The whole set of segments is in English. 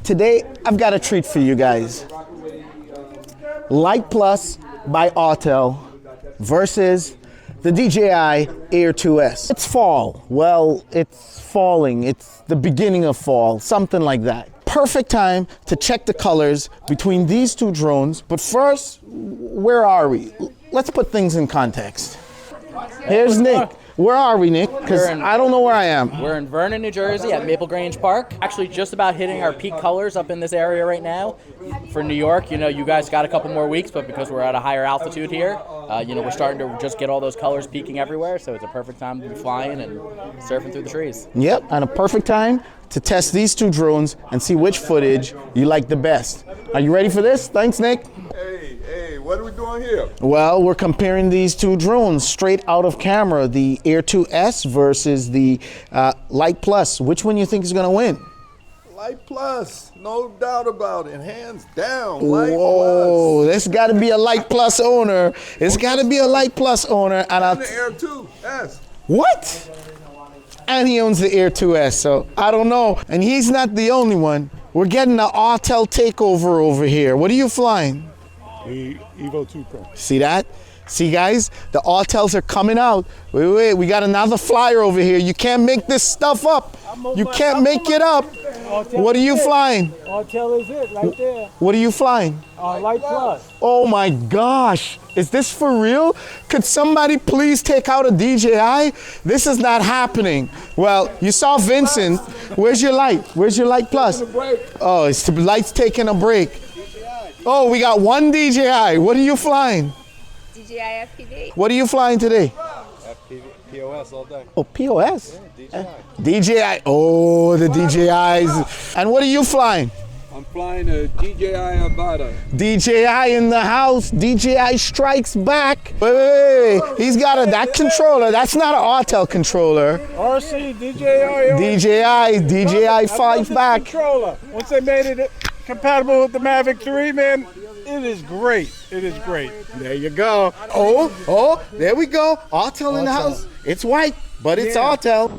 Today, I've got a treat for you guys. Lite Plus by Autel versus the DJI Air 2s. It's fall. Well, it's falling. It's the beginning of fall, something like that. Perfect time to check the colors between these two drones. But first, where are we? Let's put things in context. Here's Nick. Where are we, Nick? Because I don't know where I am. We're in Vernon, New Jersey at Maple Grange Park. Actually just about hitting our peak colors up in this area right now. For New York, you know, you guys got a couple more weeks, but because we're at a higher altitude here, you know, we're starting to just get all those colors peaking everywhere, so it's a perfect time to be flying and surfing through the trees. Yep, and a perfect time to test these two drones and see which footage you like the best. Are you ready for this? Thanks, Nick. Hey, what are we doing here? Well, we're comparing these two drones straight out of camera, the Air 2s versus the Lite Plus. Which one do you think is going to win? Lite Plus, no doubt about it, hands down. Lite Whoa, Plus. there's got to be a Lite Plus owner. It's got to be a Lite Plus owner. And the Air 2s. What? And he owns the Air 2s, so I don't know. And he's not the only one. We're getting an Autel takeover over here. What are you flying? The Evo 2 Pro. See that? See, guys, the Autels are coming out. Wait, we got another flyer over here. You can't make this stuff up. You can't make it up. What are you flying? Autel is it, right there. What are you flying? Lite Plus. Oh my gosh, is this for real? Could somebody please take out a DJI? This is not happening. Well, you saw Vincent. Where's your light? Where's your Lite Plus? Oh, it's the light's taking a break. Oh, we got one DJI. What are you flying? DJI FPV. What are you flying today? FPV, POS all day. Oh, POS? Yeah, DJI. Oh, the DJIs. And what are you flying? I'm flying a DJI Avata. DJI in the house. DJI strikes back. Wait. He's got that controller. That's not an Autel controller. RC, DJI. DJI fights back. Controller. Once they made it compatible with the Mavic 3, man, it is great. It is great. There you go. Oh, there we go. Autel in the house. It's white, but it's Autel.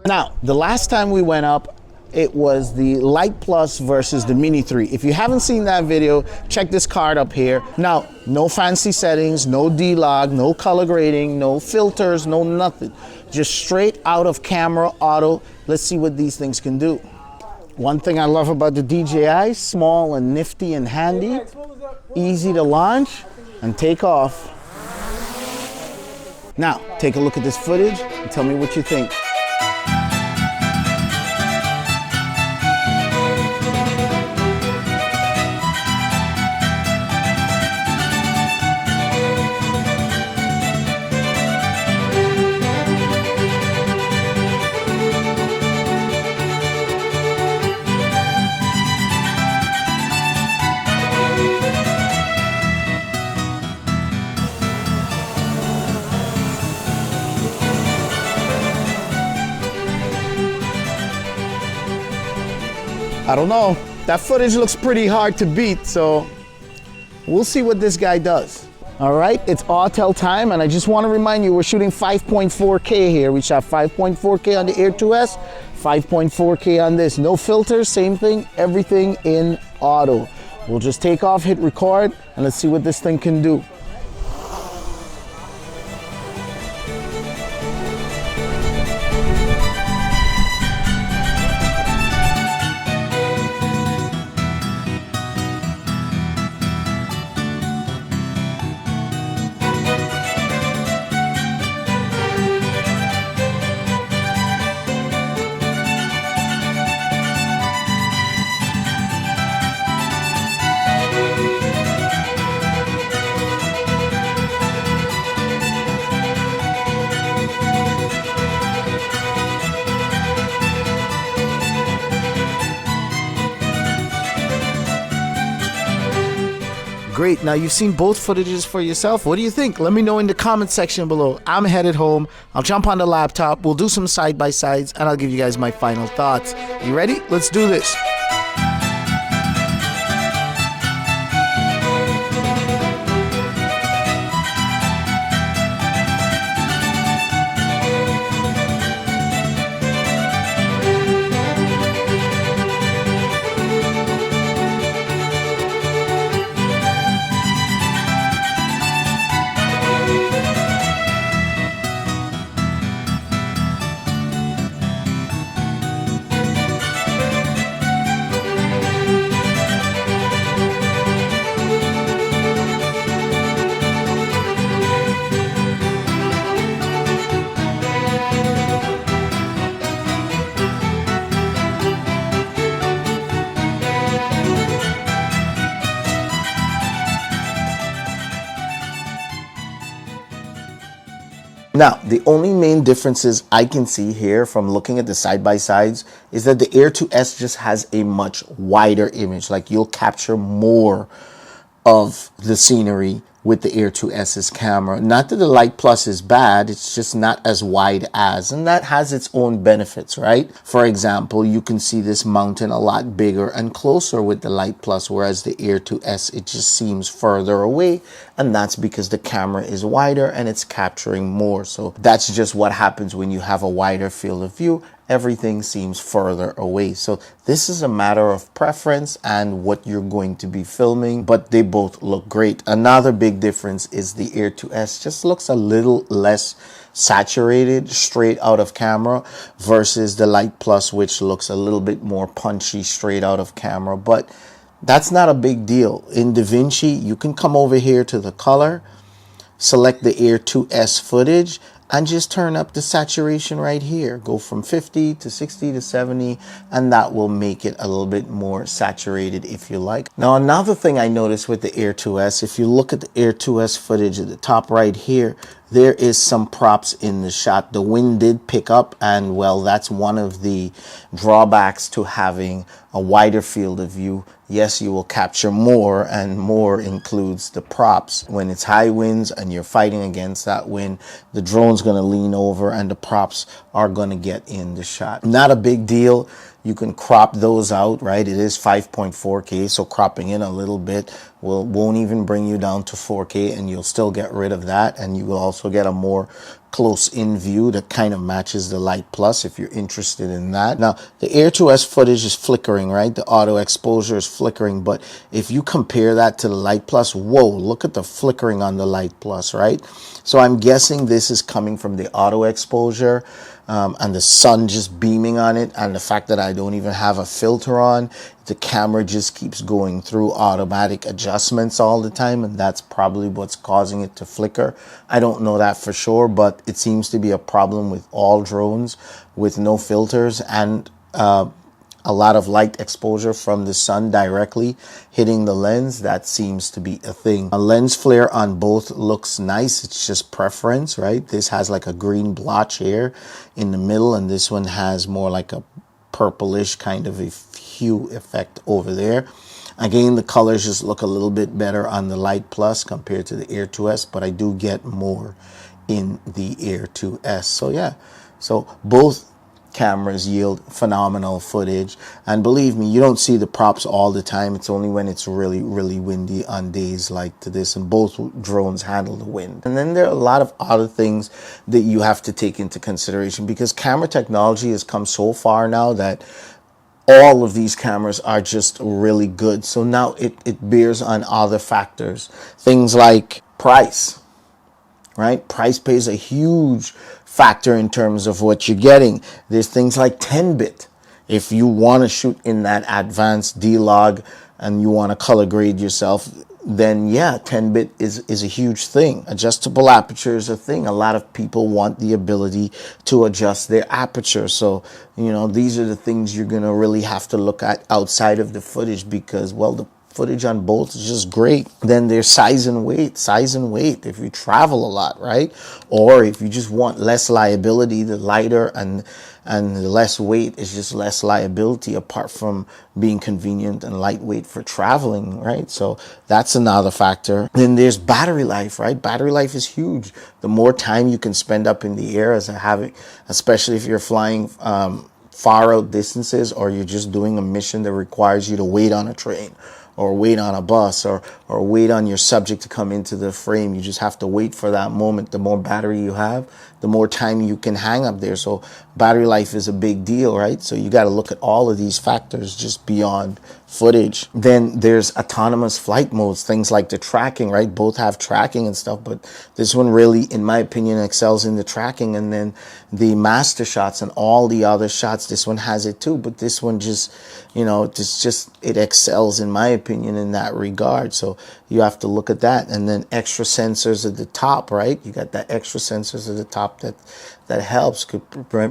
Now, the last time we went up, it was the Lite Plus versus the Mini 3. If you haven't seen that video, check this card up here. Now, no fancy settings, no D-Log, no color grading, no filters, no nothing. Just straight out of camera auto. Let's see what these things can do. One thing I love about the DJI, small and nifty and handy, easy to launch and take off. Now, take a look at this footage and tell me what you think. I don't know. That footage looks pretty hard to beat, so we'll see what this guy does. All right, it's Autel time, and I just want to remind you, we're shooting 5.4K here. We shot 5.4K on the Air 2s, 5.4K on this. No filters, same thing, everything in auto. We'll just take off, hit record, and let's see what this thing can do. great. Now you've seen both footages for yourself. What do you think? Let me know in the comment section below. I'm headed home. I'll jump on the laptop. We'll do some side-by-sides and I'll give you guys my final thoughts. You ready? Let's do this. Now, the only main differences I can see here from looking at the side-by-sides is that the Air2s just has a much wider image. Like, you'll capture more of the scenery with the Air2s's camera. Not that the Lite Plus is bad, it's just not as wide as, and that has its own benefits, right? For example, you can see this mountain a lot bigger and closer with the Lite Plus, whereas the Air2s, it just seems further away, and that's because the camera is wider and it's capturing more. So that's just what happens when you have a wider field of view. Everything seems further away. So this is a matter of preference and what you're going to be filming, but they both look great. Another big difference is the Air2s just looks a little less saturated straight out of camera versus the Lite Plus, which looks a little bit more punchy straight out of camera. But that's not a big deal. In DaVinci, you can come over here to the color, select the Air2s footage, and just turn up the saturation right here. Go from 50 to 60 to 70, and that will make it a little bit more saturated if you like. Now, another thing I noticed with the Air2s, if you look at the Air2s footage at the top right here, there is some props in the shot. The wind did pick up, and well, that's one of the drawbacks to having a wider field of view. Yes, you will capture more, and more includes the props. When it's high winds and you're fighting against that wind, the drone's going to lean over and the props are going to get in the shot. Not a big deal. You can crop those out, right? It is 5.4K, so cropping in a little bit won't even bring you down to 4K, and you'll still get rid of that, and you will also get a more close-in view that kind of matches the Lite Plus if you're interested in that. Now, the Air2s footage is flickering, right? The auto exposure is flickering, but if you compare that to the Lite Plus, whoa, look at the flickering on the Lite Plus, right? So I'm guessing this is coming from the auto exposure and the sun just beaming on it, and the fact that I don't even have a filter on. The camera just keeps going through automatic adjustments all the time, and that's probably what's causing it to flicker. I don't know that for sure, but it seems to be a problem with all drones with no filters and a lot of light exposure from the sun directly hitting the lens. That seems to be a thing. A lens flare on both looks nice. It's just preference, right? This has like a green blotch here in the middle, and this one has more like a purplish kind of a hue effect over there. Again, the colors just look a little bit better on the Lite Plus compared to the Air2s, but I do get more in the Air2s. So yeah, so both cameras yield phenomenal footage, and believe me, you don't see the props all the time. It's only when it's really windy on days like this, and both drones handle the wind. And then there are a lot of other things that you have to take into consideration, because camera technology has come so far now that all of these cameras are just really good. So now it bears on other factors, things like price, right? Price plays a huge factor in terms of what you're getting. There's things like 10-bit. If you want to shoot in that advanced D-Log and you want to color grade yourself, then yeah, 10-bit is a huge thing. Adjustable aperture is a thing. A lot of people want the ability to adjust their aperture. So, you know, these are the things you're going to really have to look at outside of the footage, because, well, the footage on both is just great. Then there's size and weight. Size and weight if you travel a lot, right? Or if you just want less liability, the lighter and the less weight is just less liability, apart from being convenient and lightweight for traveling, right? So that's another factor. Then there's battery life, right? Battery life is huge. The more time you can spend up in the air as a having, especially if you're flying far out distances, or you're just doing a mission that requires you to wait on a train or wait on a bus or wait on your subject to come into the frame. You just have to wait for that moment. The more battery you have, the more time you can hang up there. So battery life is a big deal, right? So you got to look at all of these factors just beyond footage. Then there's autonomous flight modes, things like the tracking, right? Both have tracking and stuff, but this one really, in my opinion, excels in the tracking. And then the master shots and all the other shots, this one has it too, but this one just, it excels in my opinion in that regard. So you have to look at that. And then extra sensors at the top, right? You got that extra sensors at the top that helps, could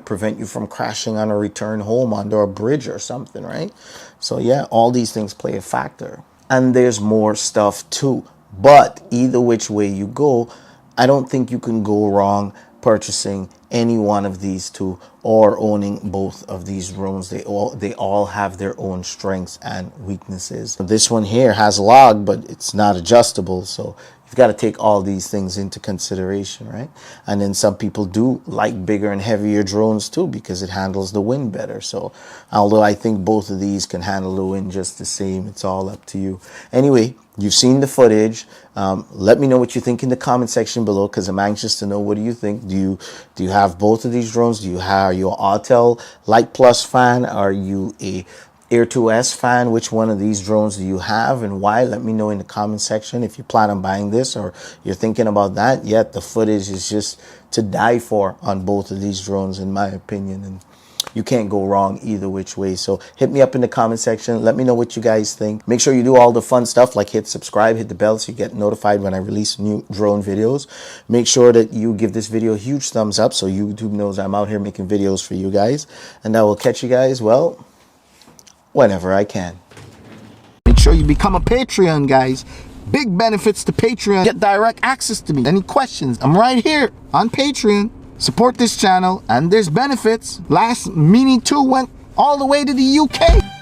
prevent you from crashing on a return home under a bridge or something, right? So yeah, all these things play a factor. And there's more stuff too. But either which way you go, I don't think you can go wrong purchasing any one of these two or owning both of these drones. They all have their own strengths and weaknesses. This one here has log, but it's not adjustable, so you've got to take all these things into consideration, right? And then some people do like bigger and heavier drones too, because it handles the wind better. So although I think both of these can handle the wind just the same, it's all up to you. Anyway, you've seen the footage. Let me know what you think in the comment section below, because I'm anxious to know, what do you think? Do you have both of these drones? Are you an Autel Lite Plus fan? Are you a Air2s fan? Which one of these drones do you have and why? Let me know in the comment section if you plan on buying this or you're thinking about that. Yet the footage is just to die for on both of these drones, in my opinion, and you can't go wrong either which way. So hit me up in the comment section. Let me know what you guys think. Make sure you do all the fun stuff like hit subscribe, hit the bell so you get notified when I release new drone videos. Make sure that you give this video a huge thumbs up so YouTube knows I'm out here making videos for you guys. And I will catch you guys, well, whenever I can. Make sure you become a Patreon, guys. Big benefits to Patreon. Get direct access to me. Any questions? I'm right here on Patreon. Support this channel, and there's benefits. Last Mini 2 went all the way to the UK.